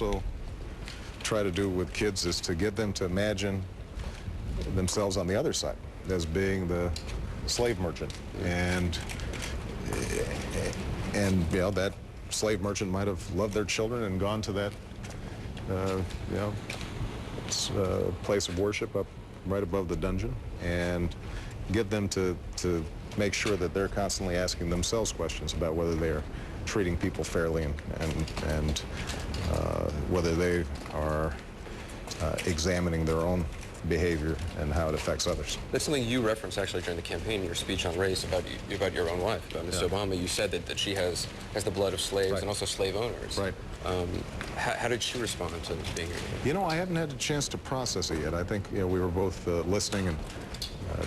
also try to do with kids is to get them to imagine themselves on the other side as being the slave merchant, and you know, that slave merchant might have loved their children and gone to that you know, place of worship up right above the dungeon, and get them to make sure that they're constantly asking themselves questions about whether they're treating people fairly and whether they are examining their own behavior and how it affects others. That's something you referenced actually during the campaign in your speech on race about your own wife, about Ms. Obama. You said that she has the blood of slaves and also slave owners. Right. How did she respond to being here? You know, I haven't had a chance to process it yet. I think, you know, we were both listening and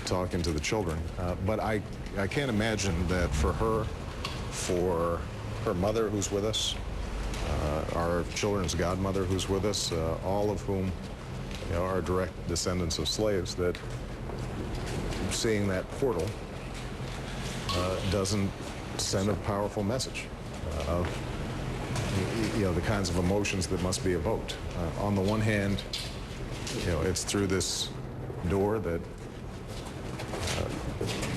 talking to the children, but I can't imagine that for her mother who's with us, our children's godmother who's with us, all of whom, you know, are direct descendants of slaves, that seeing that portal doesn't send a powerful message of, you know, the kinds of emotions that must be evoked. On the one hand, you know, it's through this door that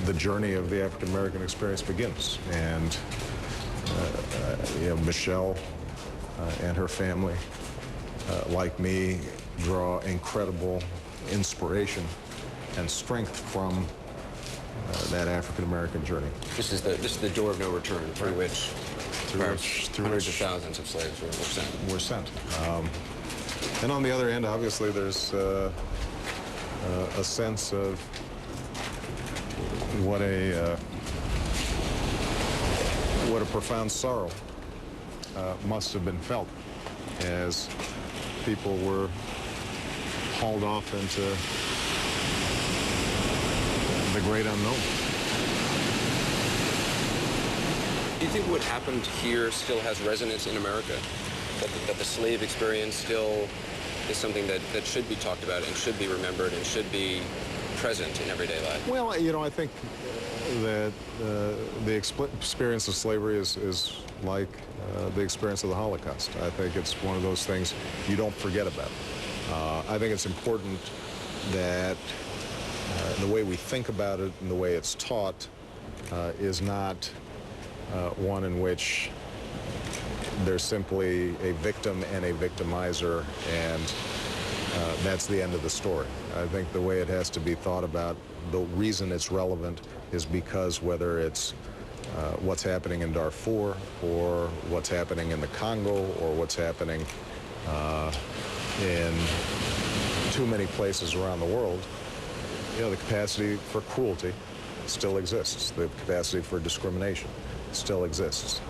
the journey of the African American experience begins, and you know, Michelle and her family, like me, draw incredible inspiration and strength from that African American journey. This is the door of no return through which hundreds of thousands of slaves were sent. And on the other end, obviously, there's a sense of what a profound sorrow must have been felt as people were hauled off into the great unknown. Do you think what happened here still has resonance in America? That the slave experience still is something that should be talked about and should be remembered and should be present in everyday life? Well, you know, I think that the experience of slavery is like the experience of the Holocaust. I think it's one of those things you don't forget about. I think it's important that the way we think about it and the way it's taught is not one in which there's simply a victim and a victimizer, and that's the end of the story. I think the way it has to be thought about, the reason it's relevant is because whether it's what's happening in Darfur or what's happening in the Congo or what's happening in too many places around the world, you know, the capacity for cruelty still exists. The capacity for discrimination still exists.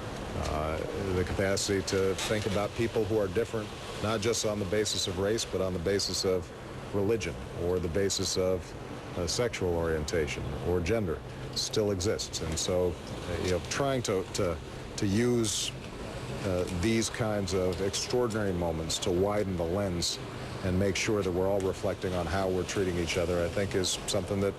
The capacity to think about people who are different, not just on the basis of race, but on the basis of religion or the basis of sexual orientation or gender, still exists. And so, you know, trying to use these kinds of extraordinary moments to widen the lens and make sure that we're all reflecting on how we're treating each other, I think is something that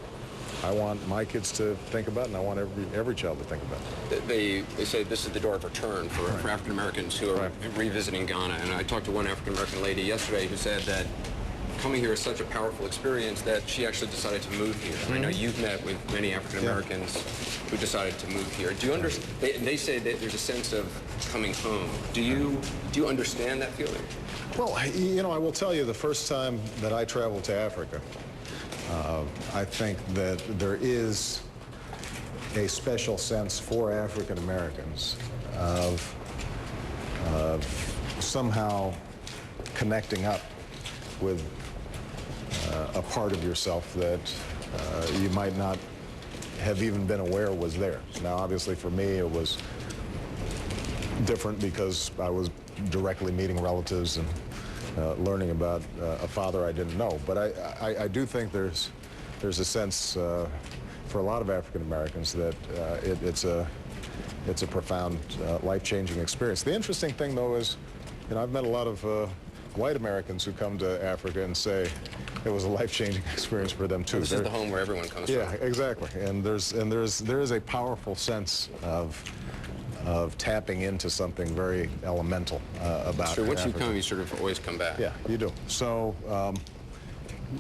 I want my kids to think about, and I want every child to think about. They say this is the door of return for African Americans who are revisiting Ghana. And I talked to one African American lady yesterday who said that coming here is such a powerful experience that she actually decided to move here. I know you've met with many African Americans who decided to move here. Do you understand? They say that there's a sense of coming home. Do you understand that feeling? Well, you know, I will tell you, the first time that I traveled to Africa, I think that there is a special sense for African Americans of somehow connecting up with a part of yourself that you might not have even been aware was there. Now, obviously, for me, it was different because I was directly meeting relatives and learning about a father I didn't know. But I do think there's a sense for a lot of African Americans that it's a profound, life-changing experience. The interesting thing, though, is, you know, I've met a lot of white Americans who come to Africa and say it was a life-changing experience for them too. This is the home where everyone comes from. Yeah, exactly. And there is a powerful sense of of tapping into something very elemental about So once you Africa. come, you sort of always come back. Yeah, you do. So,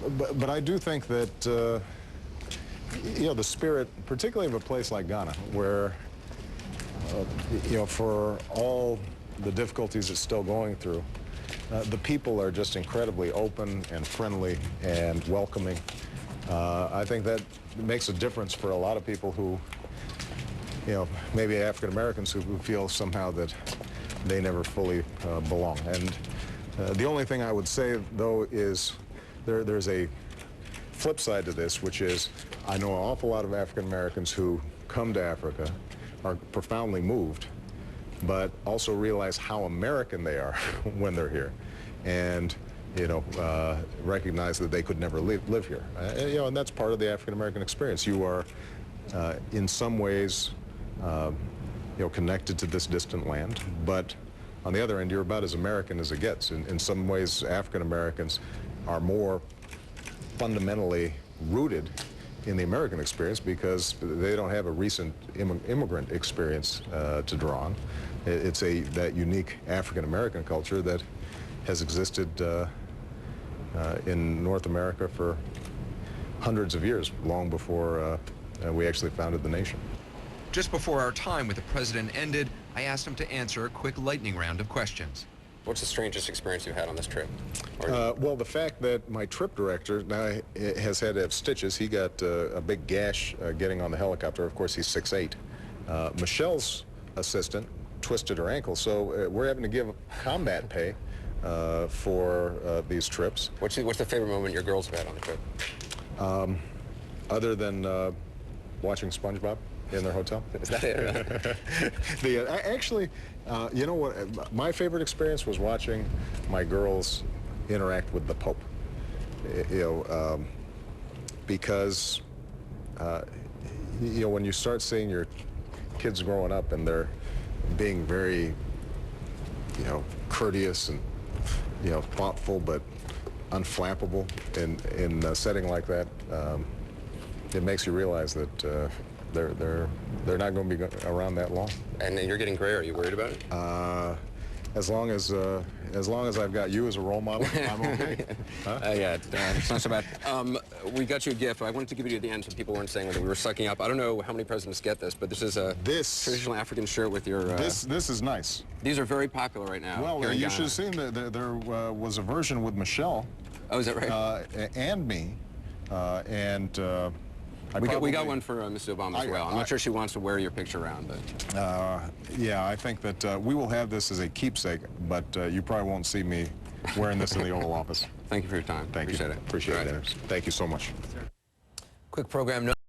but I do think that, you know, the spirit, particularly of a place like Ghana, where, you know, for all the difficulties it's still going through, the people are just incredibly open and friendly and welcoming. I think that makes a difference for a lot of people who, you know, maybe African Americans who feel somehow that they never fully belong. And the only thing I would say, though, is there's a flip side to this, which is I know an awful lot of African Americans who come to Africa, are profoundly moved, but also realize how American they are when they're here, and you know, recognize that they could never live here. You know, and that's part of the African American experience. You are, in some ways, you know, connected to this distant land, but on the other end, you're about as American as it gets. In some ways, African Americans are more fundamentally rooted in the American experience because they don't have a recent immigrant experience to draw on. It's that unique African American culture that has existed in North America for hundreds of years, long before we actually founded the nation. Just before our time with the president ended, I asked him to answer a quick lightning round of questions. What's the strangest experience you've had on this trip? Well, the fact that my trip director now has had to have stitches. He got a big gash getting on the helicopter. Of course, he's 6'8". Michelle's assistant twisted her ankle, so we're having to give combat pay for these trips. What's the favorite moment your girls have had on the trip? Other than watching SpongeBob in their hotel. Is that it? Actually, you know what? My favorite experience was watching my girls interact with the Pope. You know, because you know, when you start seeing your kids growing up and they're being very, you know, courteous and, you know, thoughtful but unflappable in a setting like that, it makes you realize that they're not going to be around that long. And you're getting gray. Are you worried about it? As long as I've got you as a role model, I'm okay. Huh? Yeah, it's not so bad. We got you a gift. I wanted to give it at the end so people weren't saying that we were sucking up. I don't know how many presidents get this, but this is a traditional African shirt with your... This is nice. These are very popular right now. Well, you should have seen that there was a version with Michelle. Oh, is that right? And me, and... we got one for Mrs. Obama as well. I'm not sure she wants to wear your picture around, but... yeah, I think that we will have this as a keepsake, but you probably won't see me wearing this in the Oval Office. Thank you for your time. Thank you. Appreciate it. Appreciate it. Thank you so much. Quick program note.